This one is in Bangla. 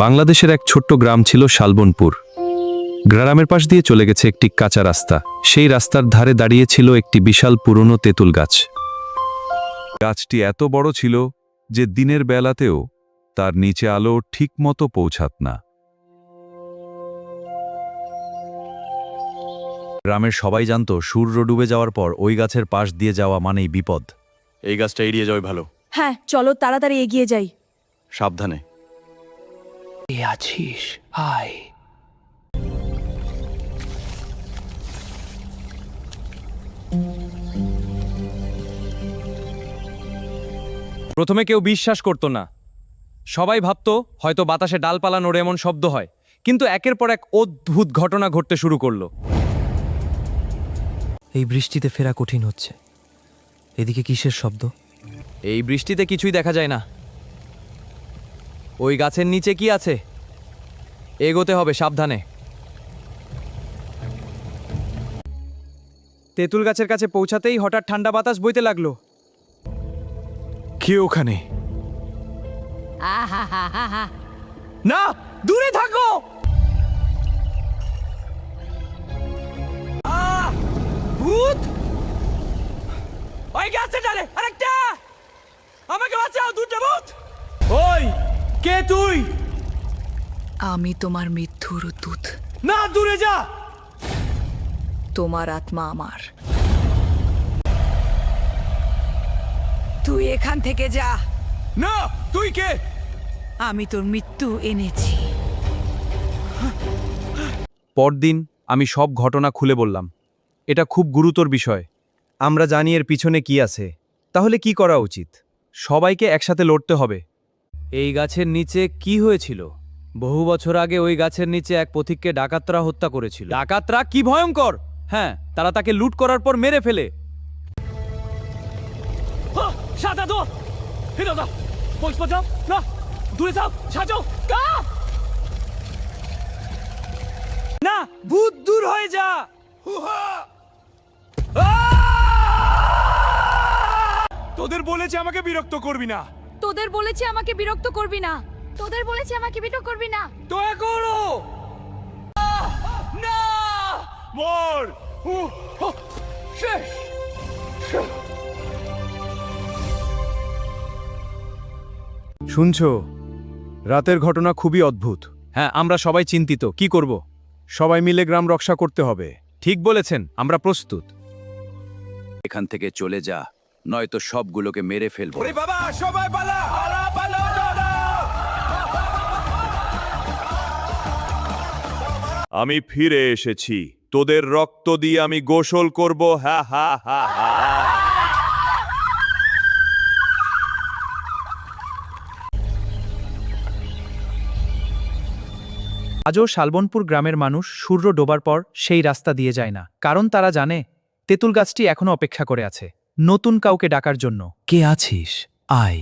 বাংলাদেশের এক ছোট্ট গ্রাম ছিল শালবনপুর। গ্রামের পাশ দিয়ে চলে গেছে একটি কাঁচা রাস্তা। সেই রাস্তার ধারে দাঁড়িয়ে ছিল একটি বিশাল পুরনো তেঁতুল গাছ। গাছটি এত বড় ছিল যে দিনের বেলাতেও তার নিচে আলো ঠিকমতো পৌঁছাত না। গ্রামের সবাই জানত সূর্য ডুবে যাওয়ার পর ওই গাছের পাশ দিয়ে যাওয়া মানেই বিপদ। এই গাছটা এড়িয়ে যাওয়াই ভালো। হ্যাঁ, চলো তাড়াতাড়ি এগিয়ে যাই। সাবধানে। আছিস আয়। প্রথমে কেউ বিশ্বাস করত না। সবাই ভাবত হয়তো বাতাসে ডালপালা নড়ে এমন শব্দ হয়, কিন্তু একের পর এক অদ্ভুত ঘটনা ঘটতে শুরু করলো। এই বৃষ্টিতে ফেরা কঠিন হচ্ছে। এদিকে কিসের শব্দ? এই বৃষ্টিতে কিছুই দেখা যায় না। ওই গাছের নিচে কি আছে? এগোতে হবে সাবধানে। তেঁতুল গাছের কাছে পৌঁছাতেই হঠাৎ ঠান্ডা বাতাস বইতে লাগলো। কে ওখানে? না, দূরে থাকো। ভূত! ওই গাছের ডালে আরেকটা! আমাকে বাঁচাও, দুটো ভূত! ওই, কে তুই? আমি তোমার মৃত্যুর দূত। না, দূরে যা! তোমার আত্মা আমার। তুই এখান থেকে যা। না, তুই কে? আমি তোর মৃত্যু এনেছি। পরদিন আমি সব ঘটনা খুলে বললাম। এটা খুব গুরুতর বিষয়। আমরা জানি এর পিছনে কি আছে। তাহলে কি করা উচিত? সবাইকে একসাথে লড়তে হবে। এই গাছের নিচে কি হয়েছিল? বহু বছর আগে ওই গাছের নিচে এক পথিককে ডাকাতরা হত্যা করেছিল। ডাকাতরা কি ভয়ঙ্কর! হ্যাঁ, তারা তাকে লুট করার পর মেরে ফেলে। না, ভূত দূর হয়ে যা! তোদের বলেছে আমাকে বিরক্ত করবি না। তোদের বলেছি আমাকে বিরক্ত করবি না। তোদের বলেছি আমাকে বিরক্ত করবি না। দয়া করো! না! মর! শুনছো? রাতের ঘটনা খুবই অদ্ভুত। হ্যাঁ, আমরা সবাই চিন্তিত। কি করব? সবাই মিলে গ্রাম রক্ষা করতে হবে। ঠিক বলেছেন, আমরা প্রস্তুত। এখান থেকে চলে যা, নয়তো সবগুলোকে মেরে ফেলবো। বাবা, সবাই পালা! আমি ফিরে এসেছি। তোদের রক্ত দিয়ে আমি গোসল করব। হা হা হা হা। আজও শালবনপুর গ্রামের মানুষ সূর্য ডোবার পর সেই রাস্তা দিয়ে যায় না, কারণ তারা জানে তেঁতুল গাছটি এখনো অপেক্ষা করে আছে নতুন কাউকে ডাকার জন্য। কে আছিস আয়।